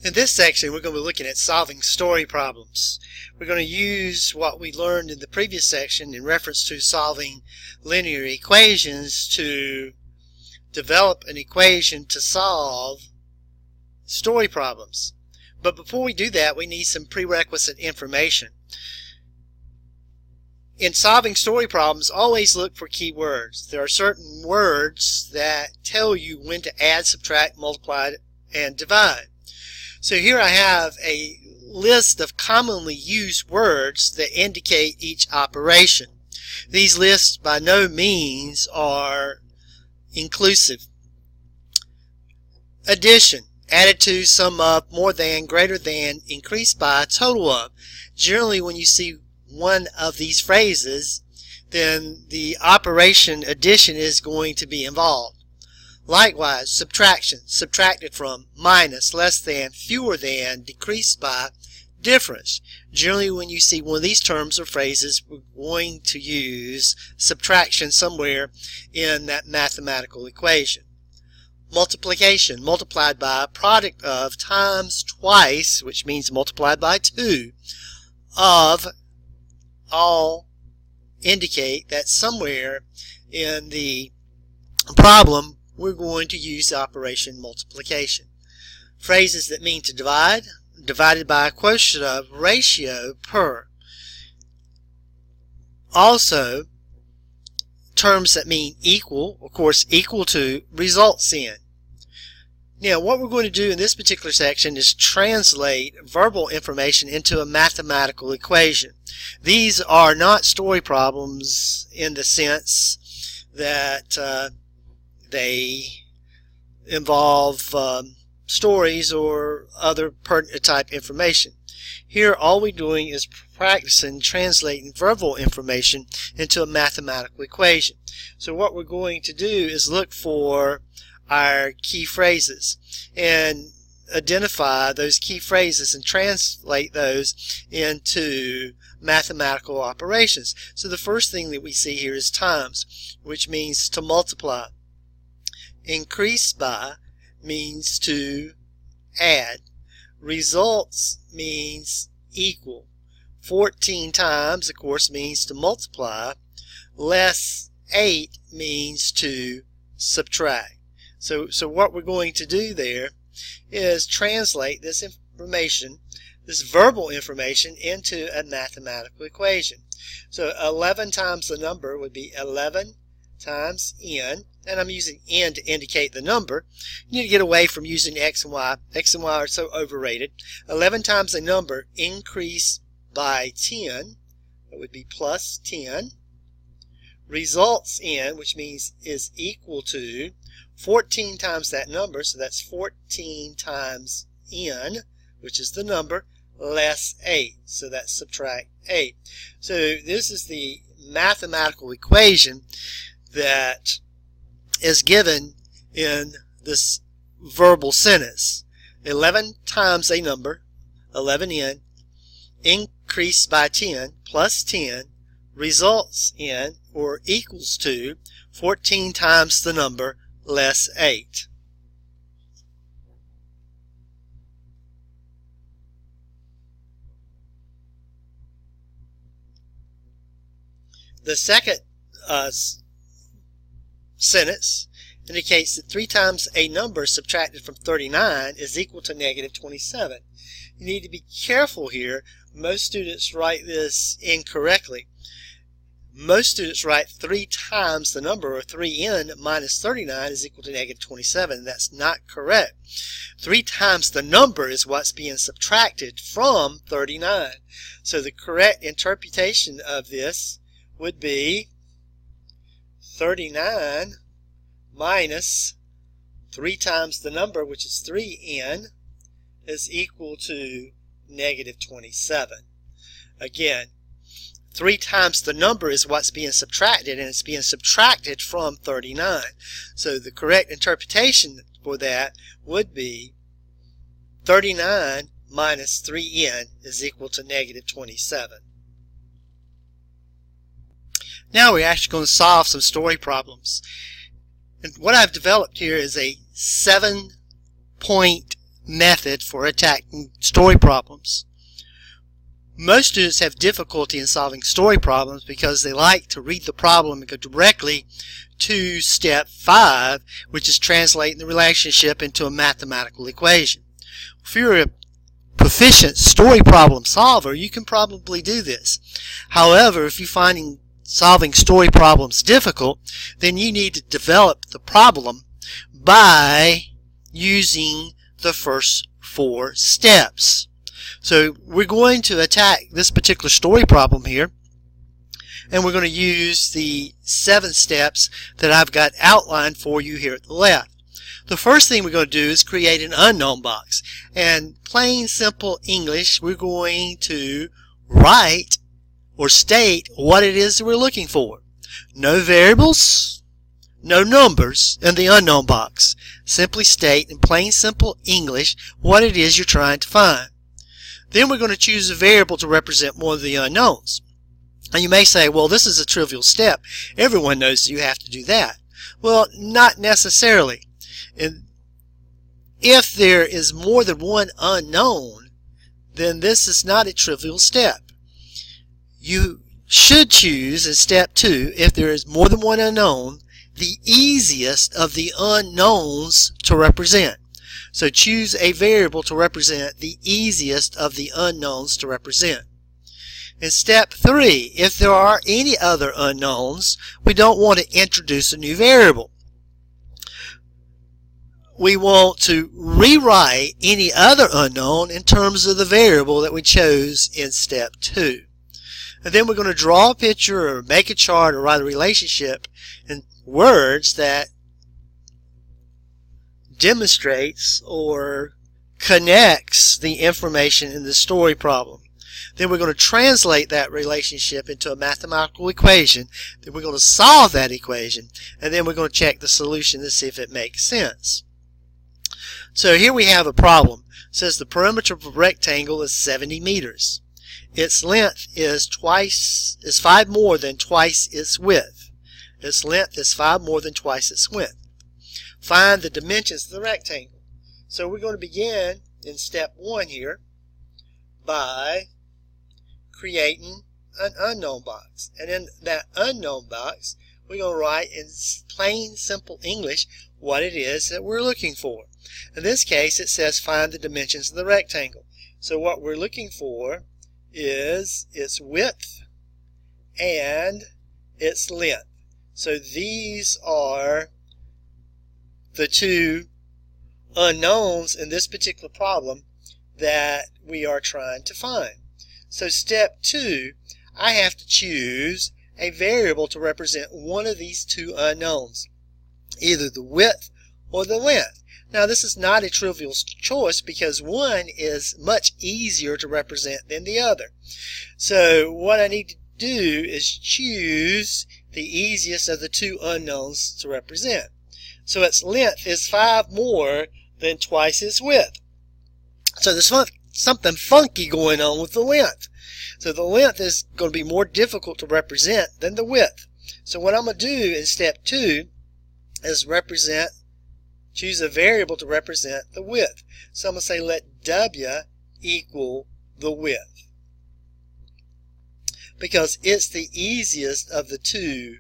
In this section, we're going to be looking at solving story problems. We're going to use what we learned in the previous section in reference to solving linear equations to develop an equation to solve story problems. But before we do that, we need some prerequisite information. In solving story problems, always look for keywords. There are certain words that tell you when to add, subtract, multiply, and divide. So here I have a list of commonly used words that indicate each operation. These lists by no means are inclusive. Addition, added to, sum of, more than, greater than, increased by, total of. Generally, when you see one of these phrases, then the operation addition is going to be involved. Likewise, subtraction, subtracted from, minus, less than, fewer than, decreased by, difference. Generally, when you see one of these terms or phrases, we're going to use subtraction somewhere in that mathematical equation. Multiplication, multiplied by, product of, times twice, which means multiplied by 2, of, all indicate that somewhere in the problem we're going to use operation multiplication. Phrases that mean to divide, divided by a quotient of, ratio, per. Also, terms that mean equal, of course, equal to, results in. Now, what we're going to do in this particular section is translate verbal information into a mathematical equation. These are not story problems in the sense that they involve stories or other pertinent type information. Here, all we're doing is practicing translating verbal information into a mathematical equation. So what we're going to do is look for our key phrases and identify those key phrases and translate those into mathematical operations. So the first thing that we see here is times, which means to multiply. Increase by means to add. Results means equal. 14 times, of course, means to multiply. Less 8 means to subtract. So what we're going to do there is translate this information, this verbal information, into a mathematical equation. So 11 times the number would be 11 times n, and I'm using n to indicate the number. You need to get away from using x and y. X and y are so overrated. 11 times the number increased by 10, that would be plus 10. Results in, which means is equal to, 14 times that number, so that's 14 times n, which is the number, less 8, so that's subtract 8. So this is the mathematical equation that is given in this verbal sentence. 11 times a number, 11n, increased by 10, plus 10, results in, or equals to, 14 times the number, less 8. The second sentence indicates that 3 times a number subtracted from 39 is equal to negative 27. You need to be careful here. Most students write this incorrectly. Most students write 3 times the number, or 3n minus 39 is equal to negative 27. That's not correct. 3 times the number is what's being subtracted from 39. So the correct interpretation of this would be 39 minus 3 times the number, which is 3n, is equal to negative 27. Again, 3 times the number is what's being subtracted, and it's being subtracted from 39. So the correct interpretation for that would be 39 minus 3n is equal to negative 27. Now we're actually going to solve some story problems. And what I've developed here is a 7-point method for attacking story problems. Most students have difficulty in solving story problems because they like to read the problem and go directly to step 5, which is translating the relationship into a mathematical equation. If you're a proficient story problem solver, you can probably do this. However, if you're finding solving story problems difficult, then you need to develop the problem by using the first 4 steps. So we're going to attack this particular story problem here, and we're going to use the 7 steps that I've got outlined for you here at the left. The first thing we're going to do is create an unknown box. And plain simple English, we're going to write or state what it is that we're looking for. No variables, no numbers in the unknown box. Simply state in plain simple English what it is you're trying to find. Then we're going to choose a variable to represent one of the unknowns. And you may say, well, this is a trivial step. Everyone knows that you have to do that. Well, not necessarily. And if there is more than one unknown, then this is not a trivial step. You should choose in step 2, if there is more than one unknown, the easiest of the unknowns to represent. So choose a variable to represent the easiest of the unknowns to represent. In step 3, if there are any other unknowns, we don't want to introduce a new variable. We want to rewrite any other unknown in terms of the variable that we chose in step 2. And then we're going to draw a picture or make a chart or write a relationship in words that demonstrates or connects the information in the story problem. Then we're going to translate that relationship into a mathematical equation. Then we're going to solve that equation. And then we're going to check the solution to see if it makes sense. So here we have a problem. It says the perimeter of a rectangle is 70 meters. Its length is 5 more than twice its width. Its length is 5 more than twice its width. Find the dimensions of the rectangle. So we're going to begin in step 1 here by creating an unknown box. And in that unknown box, we're going to write in plain, simple English what it is that we're looking for. In this case, it says find the dimensions of the rectangle. So what we're looking for is its width and its length. So these are the 2 unknowns in this particular problem that we are trying to find. So step 2, I have to choose a variable to represent one of these 2 unknowns, either the width or the length. Now this is not a trivial choice because one is much easier to represent than the other. So what I need to do is choose the easiest of the 2 unknowns to represent. So its length is 5 more than twice its width. So there's something funky going on with the length. So the length is going to be more difficult to represent than the width. So what I'm going to do in step 2 is choose a variable to represent the width. So I'm going to say let W equal the width, because it's the easiest of the 2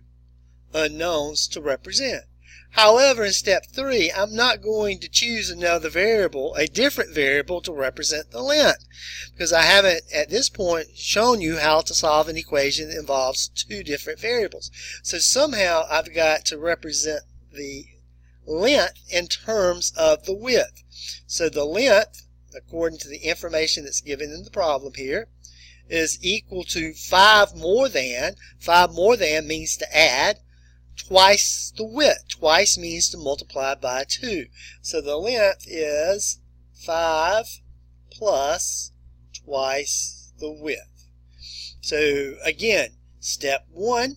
unknowns to represent. However, in step 3, I'm not going to choose another variable, a different variable to represent the length, because I haven't at this point shown you how to solve an equation that involves 2 different variables. So somehow I've got to represent the length in terms of the width. So the length, according to the information that's given in the problem here, is equal to 5 more than. 5 more than means to add twice the width. Twice means to multiply by 2. So the length is 5 plus twice the width. So again, step 1,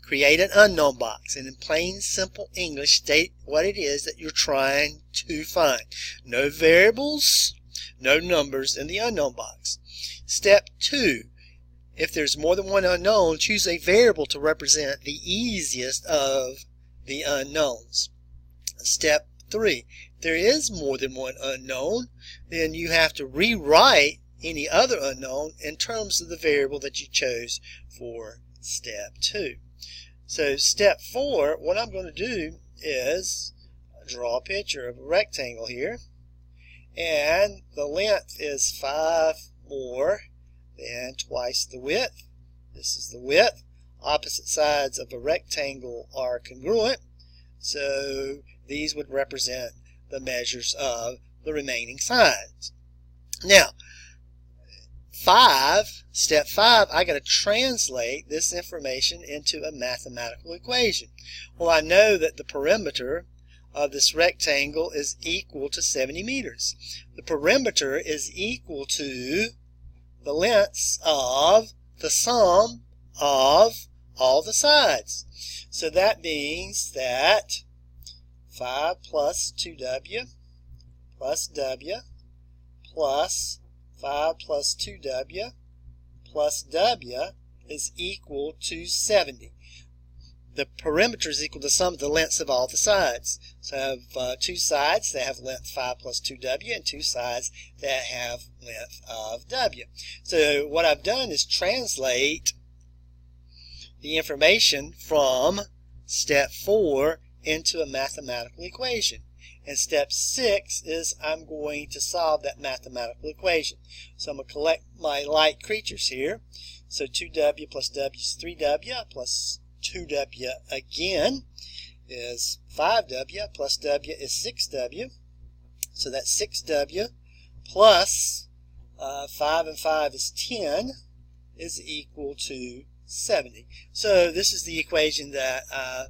create an unknown box, and in plain simple English state what it is that you're trying to find. No variables, no numbers in the unknown box. Step 2, if there's more than one unknown, choose a variable to represent the easiest of the unknowns. Step 3, there is more than one unknown, then you have to rewrite any other unknown in terms of the variable that you chose for step 2. So step 4, what I'm going to do is draw a picture of a rectangle here, and the length is 5 more than twice the width. This is the width. Opposite sides of a rectangle are congruent, so these would represent the measures of the remaining sides. Now, step 5, I got to translate this information into a mathematical equation. Well, I know that the perimeter of this rectangle is equal to 70 meters. The perimeter is equal to the lengths of the sum of all the sides. So that means that 5 plus 2w plus w plus 5 plus 2w plus w is equal to 70. The perimeter is equal to the sum of the lengths of all the sides. So I have two sides that have length 5 plus 2w and two sides that have length of w. So what I've done is translate the information from step 4 into a mathematical equation. And step 6 is I'm going to solve that mathematical equation. So I'm going to collect my light creatures here. So 2w plus w is 3w plus 2w again is 5w plus w is 6w. So that's 6w plus 5 and 5 is 10 is equal to 70. So this is the equation that I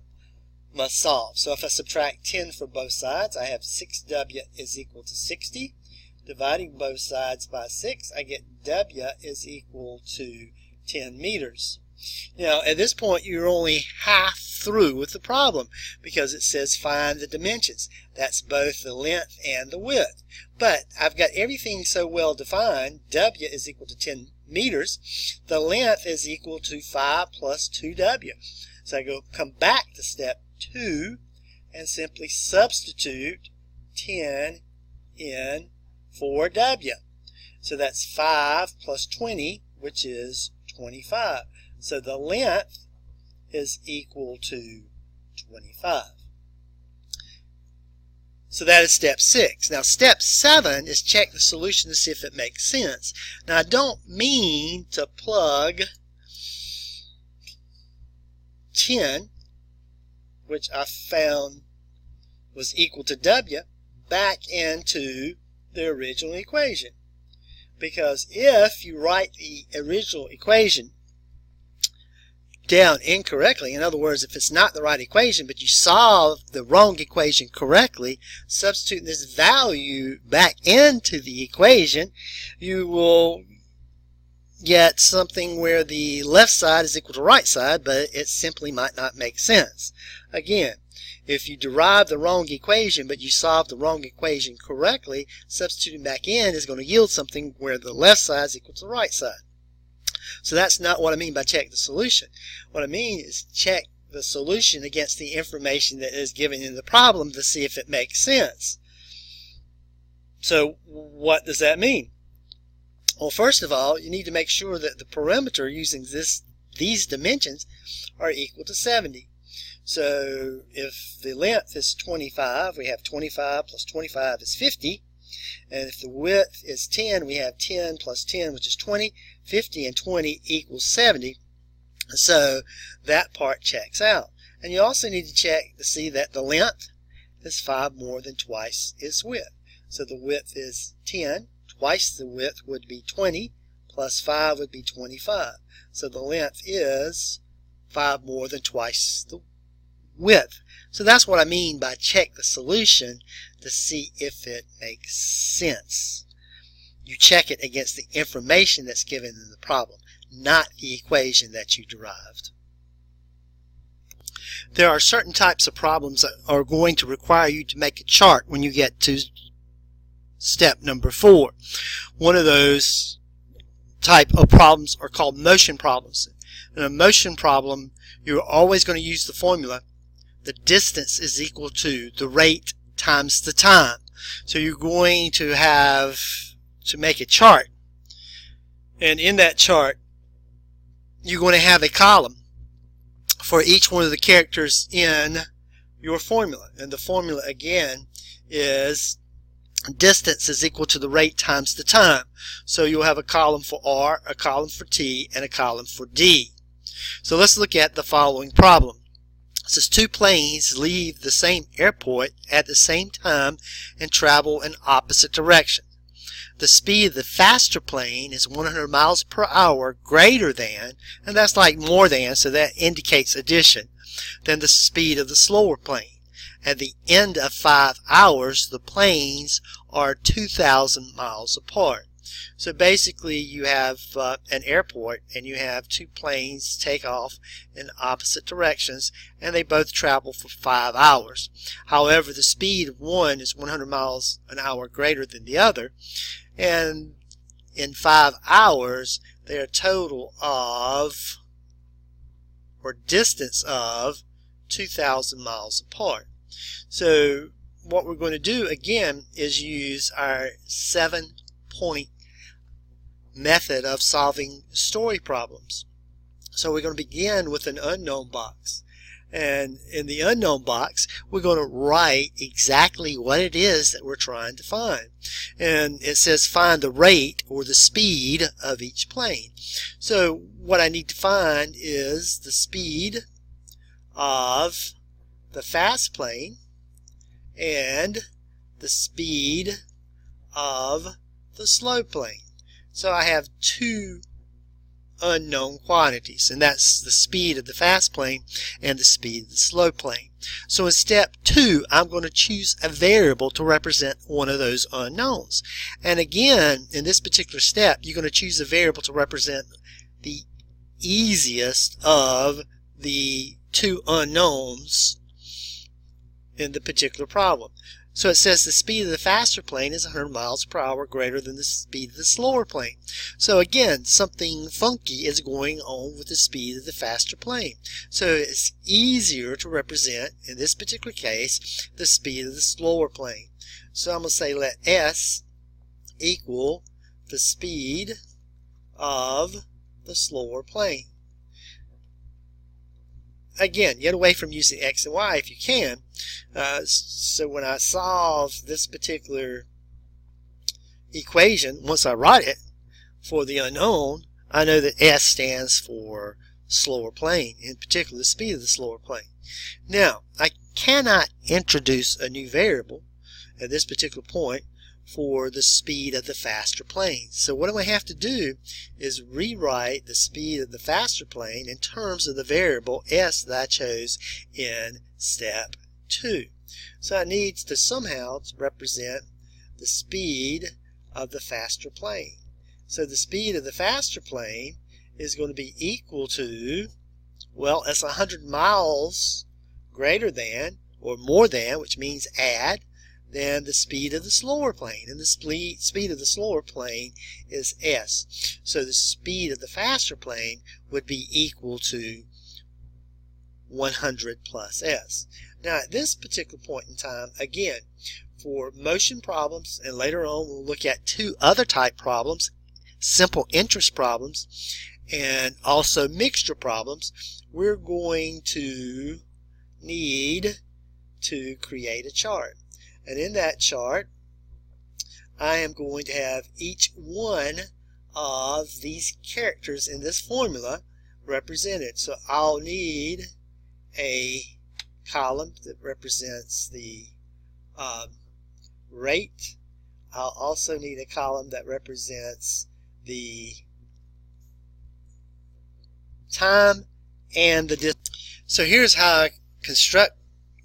must solve. So if I subtract 10 for both sides, I have 6w is equal to 60. Dividing both sides by 6, I get w is equal to 10 meters. Now, at this point, you're only half through with the problem because it says find the dimensions. That's both the length and the width. But I've got everything so well defined. W is equal to 10 meters. The length is equal to 5 plus 2w. So I come back to step 2 and simply substitute 10 in for w. So that's 5 plus 20, which is 25. So the length is equal to 25. So that is step 6. Now step 7 is check the solution to see if it makes sense. Now I don't mean to plug 10, which I found was equal to w, back into the original equation. Because if you write the original equation down incorrectly, in other words, if it's not the right equation, but you solve the wrong equation correctly, substituting this value back into the equation, you will get something where the left side is equal to right side, but it simply might not make sense. Again, if you derive the wrong equation, but you solve the wrong equation correctly, substituting back in is going to yield something where the left side is equal to the right side. So that's not what I mean by check the solution. What I mean is check the solution against the information that is given in the problem to see if it makes sense. So what does that mean? Well, first of all, you need to make sure that the perimeter using these dimensions are equal to 70. So if the length is 25, we have 25 plus 25 is 50. And if the width is 10, we have 10 plus 10, which is 20. 50 and 20 equals 70. So that part checks out. And you also need to check to see that the length is 5 more than twice its width. So the width is 10. Twice the width would be 20. Plus 5 would be 25. So the length is 5 more than twice the width. So that's what I mean by check the solution to see if it makes sense. You check it against the information that's given in the problem, not the equation that you derived. There are certain types of problems that are going to require you to make a chart when you get to step number 4. One of those type of problems are called motion problems. In a motion problem, you're always going to use the formula: the distance is equal to the rate times the time. So you're going to have to make a chart, and in that chart you're going to have a column for each one of the characters in your formula, and the formula again is distance is equal to the rate times the time. So you'll have a column for R, a column for T, and a column for D. So let's look at the following problem. It says two planes leave the same airport at the same time and travel in opposite directions. The speed of the faster plane is 100 miles per hour greater than, and that's like more than, so that indicates addition, than the speed of the slower plane. At the end of 5 hours, the planes are 2,000 miles apart. So basically you have an airport, and you have two planes take off in opposite directions, and they both travel for 5 hours. However, the speed of one is 100 miles an hour greater than the other, and in 5 hours they're a total of, or distance of, 2,000 miles apart. So what we're going to do again is use our 7-point method of solving story problems. So we're going to begin with an unknown box, and in the unknown box we're going to write exactly what it is that we're trying to find, and it says find the rate or the speed of each plane. So what I need to find is the speed of the fast plane and the speed of the slow plane. So I have two unknown quantities, and that's the speed of the fast plane and the speed of the slow plane. So in step 2, I'm going to choose a variable to represent one of those unknowns. And again, in this particular step, you're going to choose a variable to represent the easiest of the two unknowns in the particular problem. So it says the speed of the faster plane is 100 miles per hour greater than the speed of the slower plane. So again, something funky is going on with the speed of the faster plane. So it's easier to represent, in this particular case, the speed of the slower plane. So I'm going to say let S equal the speed of the slower plane. Again, get away from using X and Y if you can. So when I solve this particular equation, once I write it for the unknown, I know that S stands for slower plane, in particular the speed of the slower plane. Now, I cannot introduce a new variable at this particular point for the speed of the faster plane. So what I'm going to have to do is rewrite the speed of the faster plane in terms of the variable S that I chose in step 2. So I need to somehow represent the speed of the faster plane. So the speed of the faster plane is going to be equal to, well, it's 100 miles greater than, or more than, which means add, than the speed of the slower plane. And the speed of the slower plane is S. So the speed of the faster plane would be equal to 100 plus S. Now at this particular point in time, again, for motion problems, and later on we'll look at two other type problems, simple interest problems, and also mixture problems, we're going to need to create a chart. And in that chart, I am going to have each one of these characters in this formula represented. So I'll need a column that represents the rate. I'll also need a column that represents the time and the distance. So here's how I construct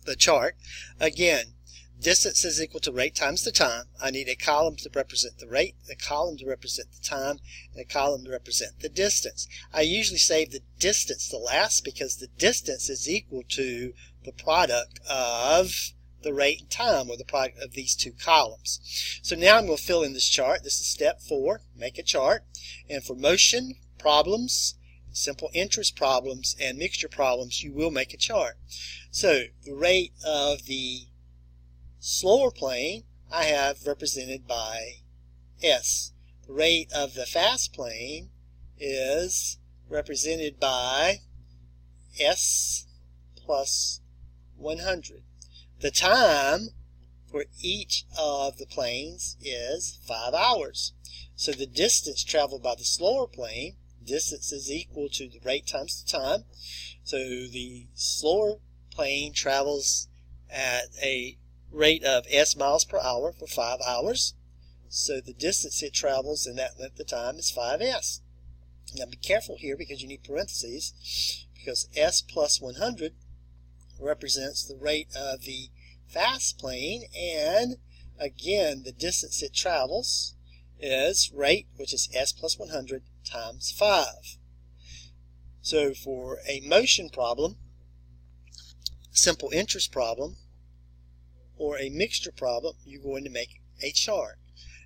the chart. Again, distance is equal to rate times the time. I need a column to represent the rate, a column to represent the time, and a column to represent the distance. I usually save the distance to last because the distance is equal to the product of the rate and time, or the product of these two columns. So now I'm going to fill in this chart. This is step 4, make a chart. And for motion problems, simple interest problems, and mixture problems, you will make a chart. So the rate of the slower plane I have represented by S. The rate of the fast plane is represented by S plus 100. The time for each of the planes is 5 hours. So the distance traveled by the slower plane, distance is equal to the rate times the time. So the slower plane travels at a rate of S miles per hour for 5 hours. So the distance it travels in that length of time is 5s. Now be careful here because you need parentheses, because S plus 100 represents the rate of the fast plane, and again the distance it travels is rate, which is S plus 100 times 5. So for a motion problem, simple interest problem, or a mixture problem, you're going to make a chart.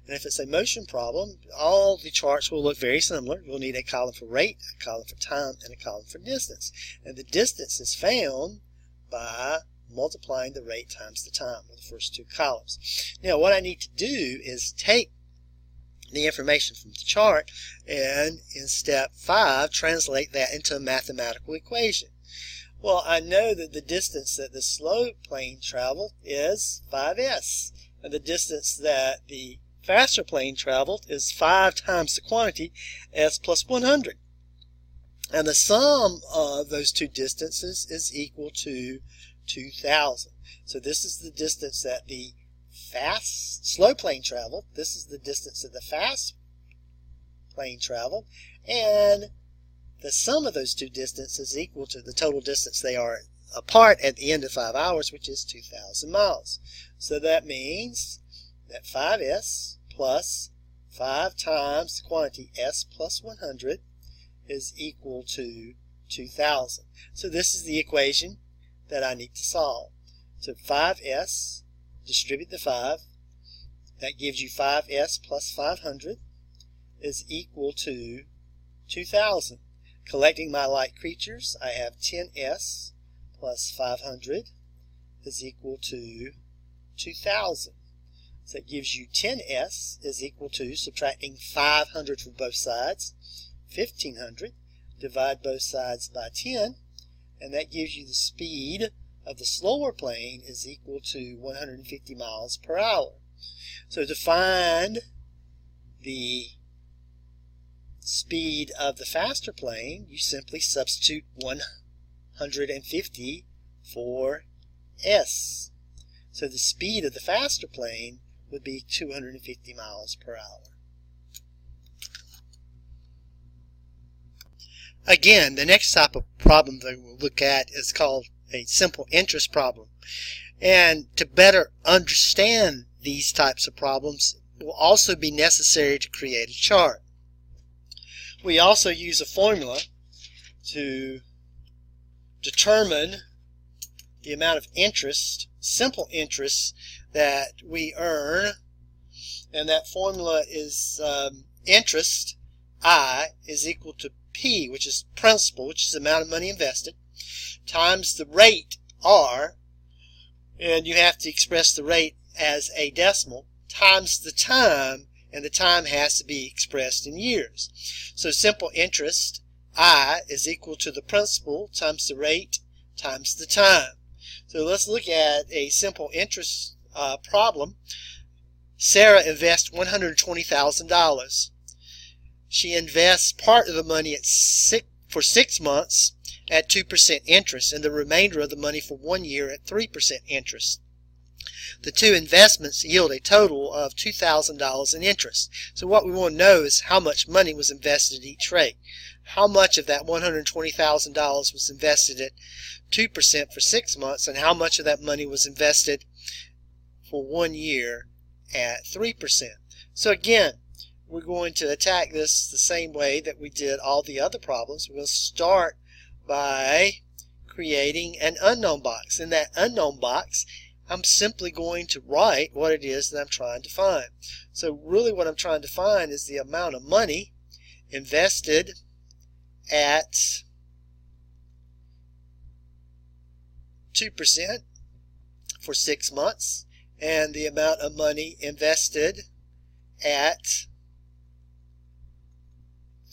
And if it's a motion problem, all the charts will look very similar. You'll need a column for rate, a column for time, and a column for distance. And the distance is found by multiplying the rate times the time with the first two columns. Now what I need to do is take the information from the chart and in step 5 translate that into a mathematical equation. Well, I know that the distance that the slow plane traveled is 5s, and the distance that the faster plane traveled is 5 times the quantity, S plus 100. And the sum of those two distances is equal to 2,000. So this is the distance that the slow plane traveled. This is the distance that the fast plane traveled. And the sum of those two distances is equal to the total distance they are apart at the end of 5 hours, which is 2,000 miles. So that means that 5s plus 5 times the quantity S plus 100 is equal to 2,000. So this is the equation that I need to solve. So 5s, distribute the 5, that gives you 5s plus 500 is equal to 2,000. Collecting my like creatures, I have 10s plus 500 is equal to 2,000. So that gives you 10s is equal to, subtracting 500 from both sides, 1,500. Divide both sides by 10, and that gives you the speed of the slower plane is equal to 150 miles per hour. So to find the speed of the faster plane, you simply substitute 150 for s. So the speed of the faster plane would be 250 miles per hour. Again, the next type of problem that we'll look at is called a simple interest problem. And to better understand these types of problems, it will also be necessary to create a chart. We also use a formula to determine the amount of interest, simple interest, that we earn, and that formula is interest, I, is equal to P, which is principal, which is the amount of money invested, times the rate, R, and you have to express the rate as a decimal, times the time, and the time has to be expressed in years. So simple interest, I, is equal to the principal times the rate times the time. So let's look at a simple interest problem. Sarah invests $120,000. She invests part of the money for 6 months at 2% interest, and the remainder of the money for 1 year at 3% interest. The two investments yield a total of $2,000 in interest. So what we want to know is how much money was invested at each rate. How much of that $120,000 was invested at 2% for 6 months, and how much of that money was invested for 1 year at 3%. So again, we're going to attack this the same way that we did all the other problems. We'll start by creating an unknown box. In that unknown box, I'm simply going to write what it is that I'm trying to find. So really what I'm trying to find is the amount of money invested at 2% for 6 months, and the amount of money invested at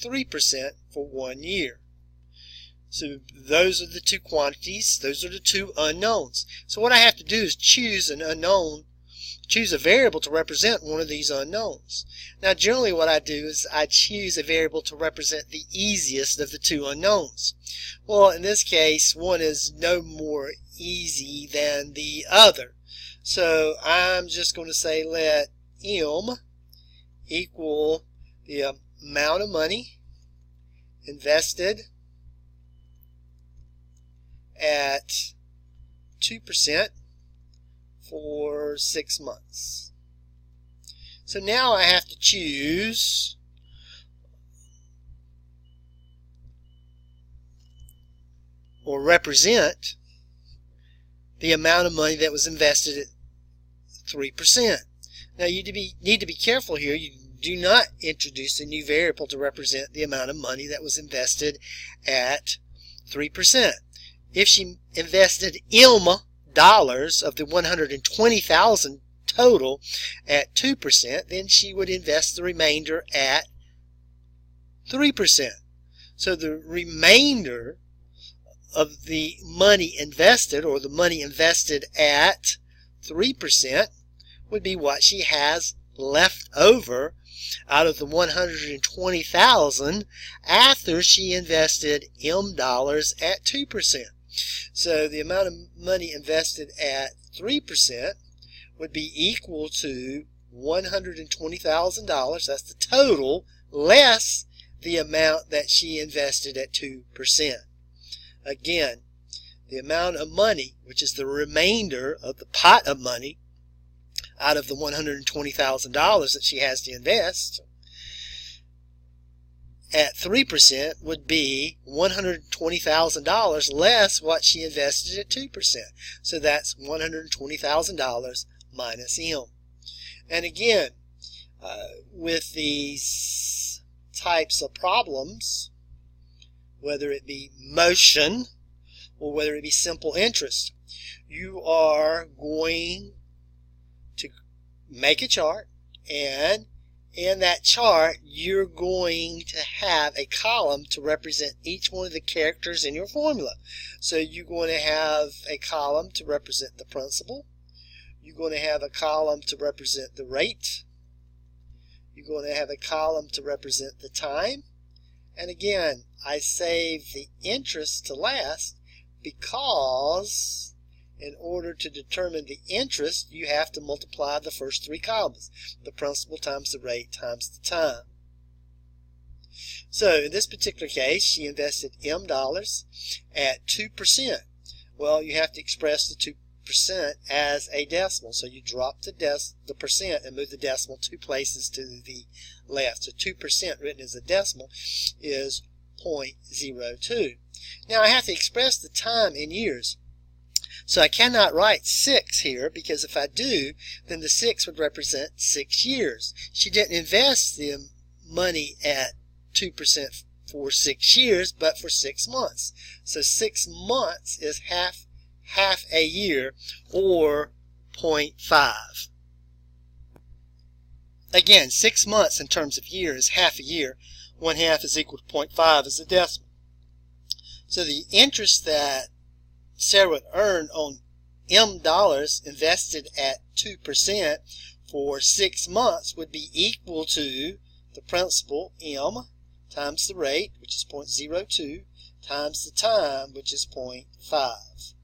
3% for 1 year. So those are the two quantities, those are the two unknowns. So what I have to do is choose an unknown, choose a variable to represent one of these unknowns. Now generally what I do is I choose a variable to represent the easiest of the two unknowns. Well, in this case, one is no more easy than the other. So I'm just going to say let M equal the amount of money invested at 2% for 6 months. So now I have to choose or represent the amount of money that was invested at 3%. Now you need to be careful here. You do not introduce a new variable to represent the amount of money that was invested at 3%. If she invested M dollars of the 120,000 total at 2%, then she would invest the remainder at 3%. So the remainder of the money invested, or the money invested at 3%, would be what she has left over out of the 120,000 after she invested M dollars at 2%. So the amount of money invested at 3% would be equal to $120,000. That's the total, less the amount that she invested at 2%. Again, the amount of money, which is the remainder of the pot of money out of the $120,000 that she has to invest, at 3% would be $120,000 less what she invested at 2%. So that's $120,000 minus M. And again, with these types of problems, whether it be motion or whether it be simple interest, you are going to make a chart, and in that chart you're going to have a column to represent each one of the characters in your formula. So you're going to have a column to represent the principal, you're going to have a column to represent the rate, you're going to have a column to represent the time, and again I save the interest to last because in order to determine the interest, you have to multiply the first three columns. The principal times the rate times the time. So in this particular case, she invested M dollars at 2%. Well, you have to express the 2% as a decimal. So you drop the percent and move the decimal 2 places to the left. So 2% written as a decimal is 0.02. Now I have to express the time in years. So I cannot write 6 here, because if I do, then the 6 would represent 6 years. She didn't invest the money at 2% for 6 years, but for 6 months. So 6 months is half a year, or 0.5. Again, 6 months in terms of year is half a year. 1/2 is equal to 0.5 as a decimal. So the interest that Sarah would earn on M dollars invested at 2% for 6 months would be equal to the principal M times the rate, which is 0.02, times the time, which is 0.5.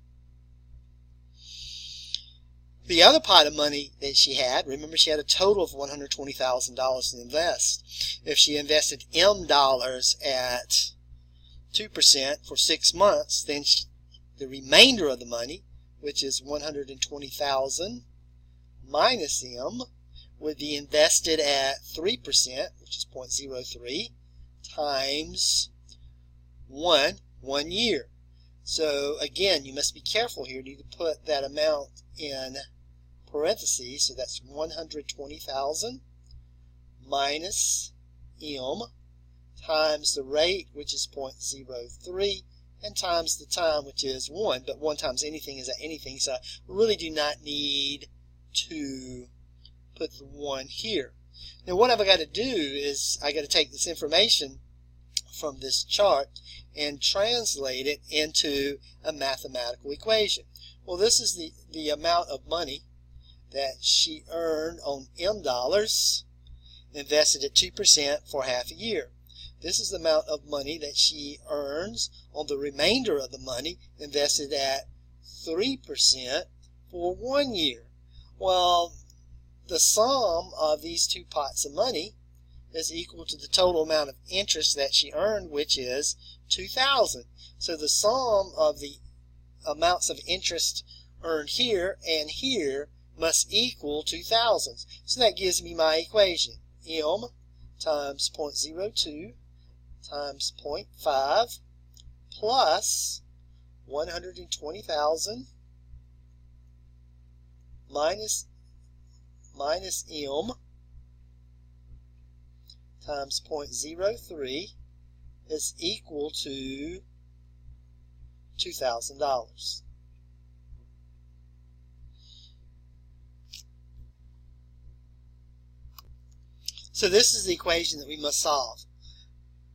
The other pot of money that she had, remember she had a total of $120,000 to invest. If she invested M dollars at 2% for 6 months, then the remainder of the money, which is $120,000 minus M, would be invested at 3%, which is 0.03, times 1 year. So again, you must be careful here. You need to put that amount in parentheses. So that's 120,000 minus M times the rate, which is 0.03, and times the time, which is 1. But 1 times anything is anything, so I really do not need to put the 1 here. Now what I've got to do is I got to take this information from this chart and translate it into a mathematical equation. Well, this is the amount of money that she earned on M dollars, invested at 2% for half a year. This is the amount of money that she earns on the remainder of the money, invested at 3% for 1 year. Well, the sum of these two pots of money is equal to the total amount of interest that she earned, which is $2,000. So the sum of the amounts of interest earned here and here must equal 2,000. So that gives me my equation. M times 0.02 times 0.5 plus 120,000 minus M times 0.03 is equal to $2,000. So this is the equation that we must solve.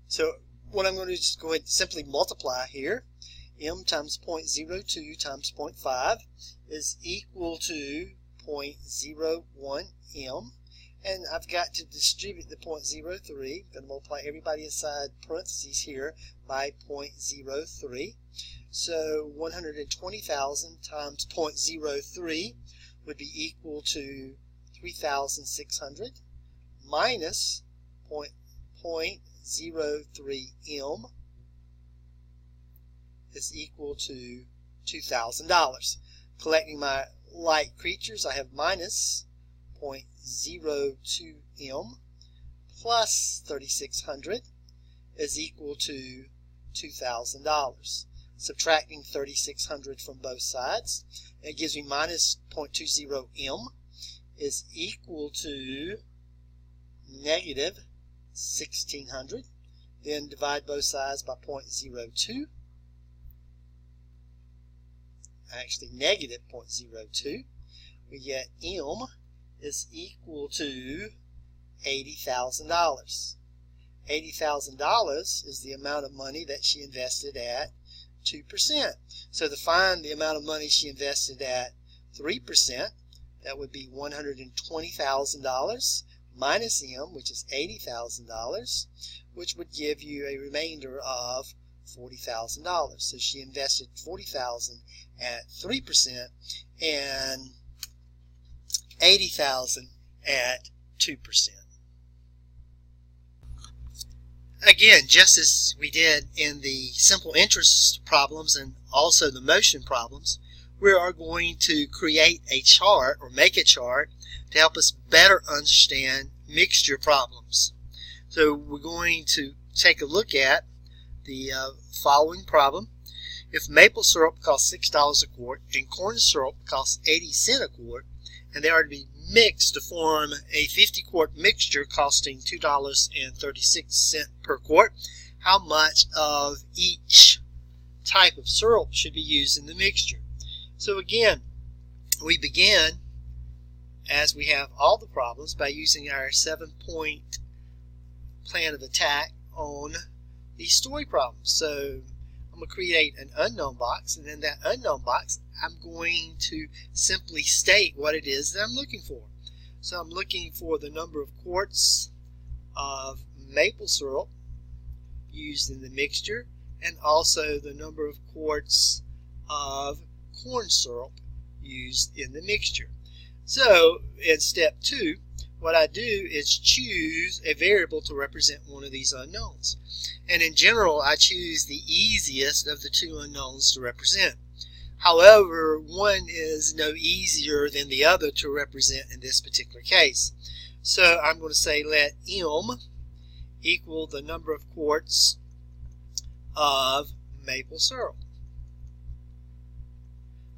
So what I'm going to do is just go ahead and simply multiply here. M times 0.02 times 0.5 is equal to 0.01 M. And I've got to distribute the 0.03. I'm going to multiply everybody inside parentheses here by 0.03. So 120,000 times 0.03 would be equal to 3,600 minus 0.03 M is equal to $2,000. Collecting my like creatures, I have minus 0.02 M plus 3,600 is equal to $2,000. Subtracting 3,600 from both sides, it gives me minus 0.20 M is equal to negative 1,600. Then divide both sides by 0.02. Actually negative 0.02. We get M is equal to $80,000. $80,000 is the amount of money that she invested at 2%. So to find the amount of money she invested at 3%, that would be $120,000 minus M, which is $80,000, which would give you a remainder of $40,000. So she invested $40,000 at 3% and $80,000 at 2%. Again, just as we did in the simple interest problems and also the motion problems, we are going to create a chart or make a chart to help us better understand mixture problems. So we're going to take a look at the following problem. If maple syrup costs $6 a quart and corn syrup costs 80 cents a quart, and they are to be mixed to form a 50-quart mixture costing $2.36 per quart, how much of each type of syrup should be used in the mixture? So again, we begin, as we have all the problems, by using our 7-point plan of attack on these story problems. So I'm going to create an unknown box, and in that unknown box I'm going to simply state what it is that I'm looking for. So I'm looking for the number of quarts of maple syrup used in the mixture, and also the number of quarts of corn syrup used in the mixture. So in step 2, what I do is choose a variable to represent one of these unknowns. And in general, I choose the easiest of the two unknowns to represent. However, one is no easier than the other to represent in this particular case. So I'm going to say let M equal the number of quarts of maple syrup.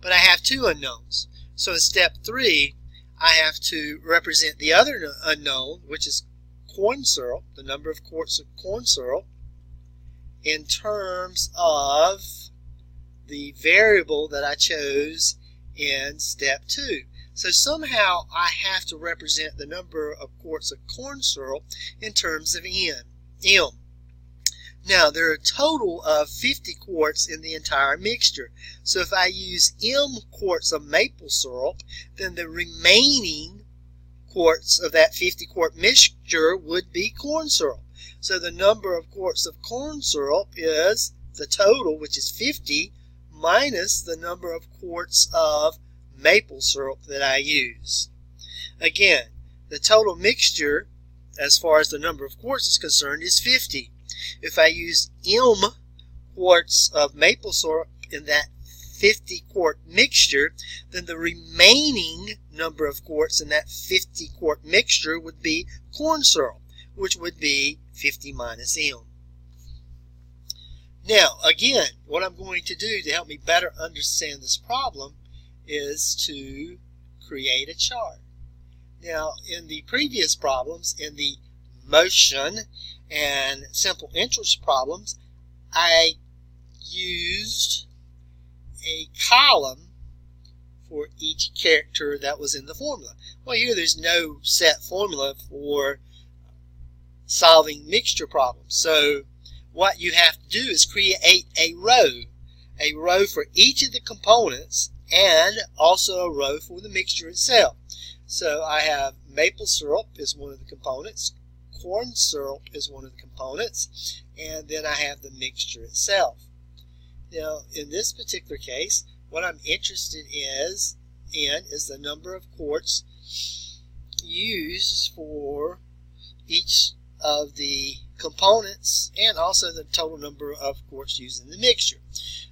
But I have two unknowns. So in step 3, I have to represent the other unknown, which is corn syrup, the number of quarts of corn syrup, in terms of the variable that I chose in step 2. So somehow I have to represent the number of quarts of corn syrup in terms of M. Now, there are a total of 50 quarts in the entire mixture. So if I use M quarts of maple syrup, then the remaining quarts of that 50 quart mixture would be corn syrup. So the number of quarts of corn syrup is the total, which is 50, minus the number of quarts of maple syrup that I use. Again, the total mixture, as far as the number of quarts is concerned, is 50. If I use M quarts of maple syrup in that 50 quart mixture, then the remaining number of quarts in that 50 quart mixture would be corn syrup, which would be 50 minus M. Now, again, what I'm going to do to help me better understand this problem is to create a chart. Now, in the previous problems, in the motion and simple interest problems, I used a column for each character that was in the formula. Well, here there's no set formula for solving mixture problems. So what you have to do is create a row for each of the components and also a row for the mixture itself. So I have maple syrup is one of the components, corn syrup is one of the components, and then I have the mixture itself. Now, in this particular case, what I'm interested in is the number of quarts used for each of the components and also the total number of quarts used in the mixture.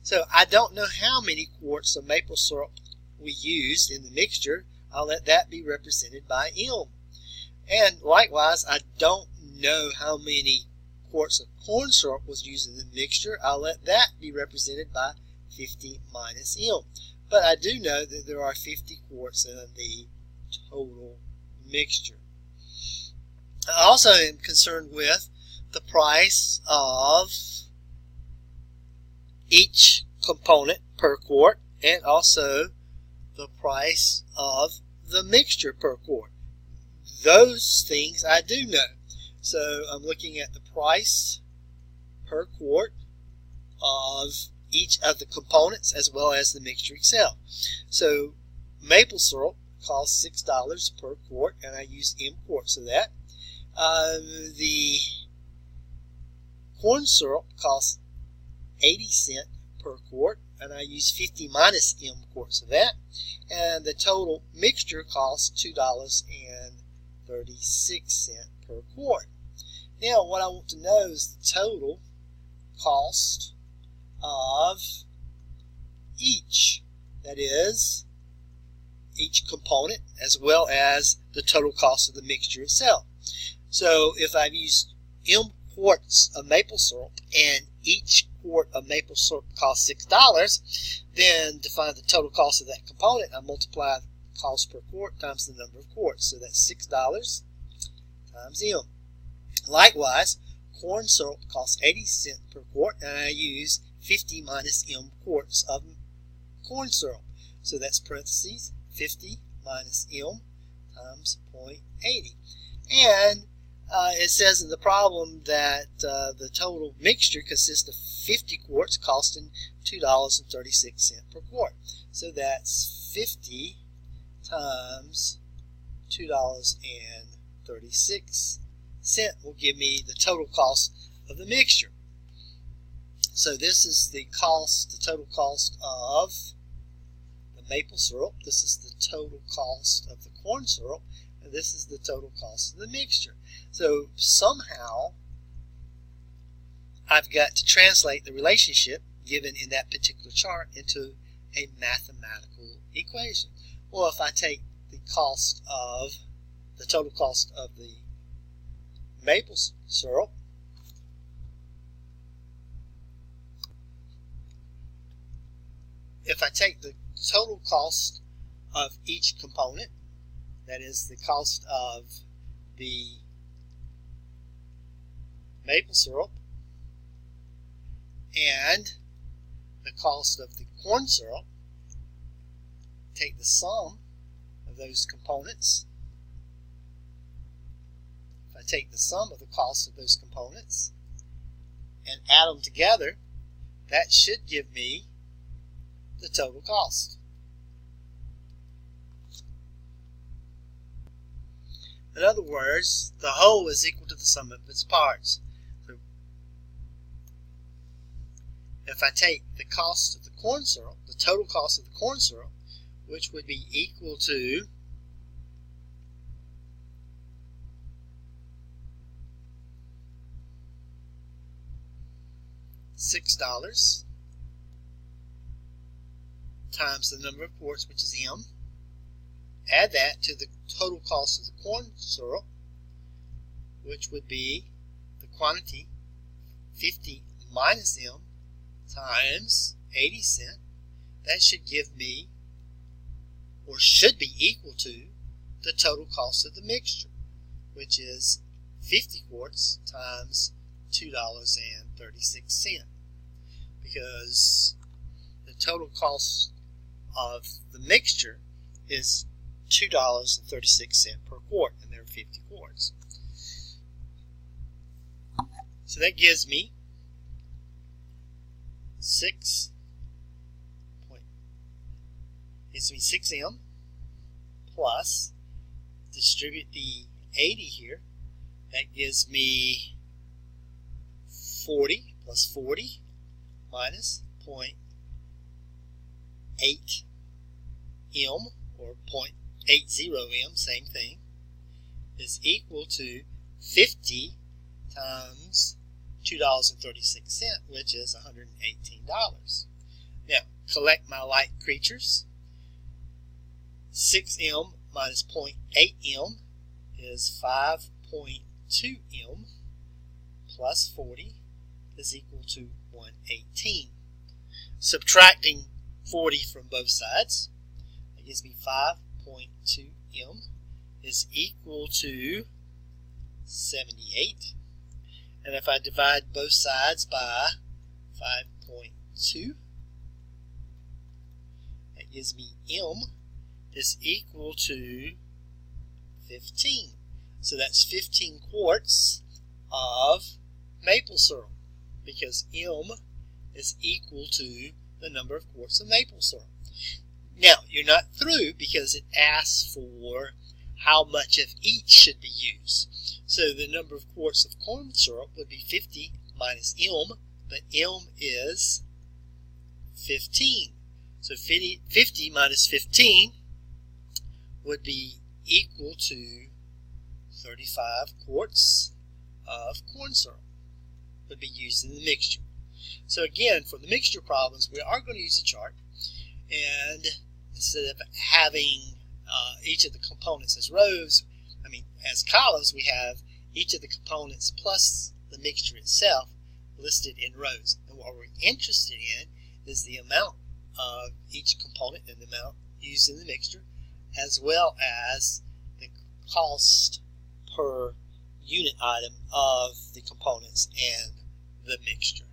So I don't know how many quarts of maple syrup we used in the mixture. I'll let that be represented by M. And likewise, I don't know how many quarts of corn syrup was used in the mixture. I'll let that be represented by 50 minus M. But I do know that there are 50 quarts in the total mixture. I also am concerned with the price of each component per quart and also the price of the mixture per quart. Those things I do know. So I'm looking at the price per quart of each of the components as well as the mixture itself. So maple syrup costs $6 per quart, and I use M quarts of that. The corn syrup costs 80 cents per quart, and I use 50 minus M quarts of that. And the total mixture costs $2.36 per quart. Now, what I want to know is the total cost of each. That is, each component as well as the total cost of the mixture itself. So if I've used M quarts of maple syrup and each quart of maple syrup costs $6, then to find the total cost of that component, I multiply the cost per quart times the number of quarts. So that's $6 times M. Likewise, corn syrup costs 80 cents per quart, and I use 50 minus M quarts of corn syrup. So that's parentheses 50 minus M times 0.80. And it says in the problem that the total mixture consists of 50 quarts costing $2.36 per quart. So that's 50 times $2.36 will give me the total cost of the mixture. So this is the cost, the total cost of the maple syrup. This is the total cost of the corn syrup. And this is the total cost of the mixture. So somehow I've got to translate the relationship given in that particular chart into a mathematical equation. Well, if I take the cost of the total cost of the maple syrup if I take the total cost of each component, that is the cost of the maple syrup and the cost of the corn syrup, take the sum of those components, if I take the sum of the cost of those components and add them together, that should give me the total cost. In other words, the whole is equal to the sum of its parts. So if I take the cost of the corn syrup, the total cost of the corn syrup, which would be equal to $6 times the number of quarts, which is M. Add that to the total cost of the corn syrup, which would be the quantity 50 minus M times 80 cents. That should give me, or should be equal to, the total cost of the mixture, which is 50 quarts times $2.36, because the total cost of the mixture is $2.36 per quart, and there are 50 quarts. So that gives me 6M plus, distribute the 80 here, that gives me 40 plus 40 minus 0.8 M, or 0.80 M, same thing, is equal to 50 times $2.36, which is $118. Now, collect my like creatures. 6M minus 0.8 M is 5.2 M plus 40 is equal to 118. Subtracting 40 from both sides, that gives me 5.2 M is equal to 78. And if I divide both sides by 5.2, that gives me M is equal to 15. So that's 15 quarts of maple syrup, because M is equal to the number of quarts of maple syrup. Now, you're not through, because it asks for how much of each should be used. So the number of quarts of corn syrup would be 50 minus M, but M is 15. So 50 minus 15 would be equal to 35 quarts of corn syrup would be used in the mixture. So again, for the mixture problems, we are going to use a chart, and instead of having each of the components as rows, as columns, we have each of the components plus the mixture itself listed in rows. And what we're interested in is the amount of each component and the amount used in the mixture, as well as the cost per unit item of the components and the mixture.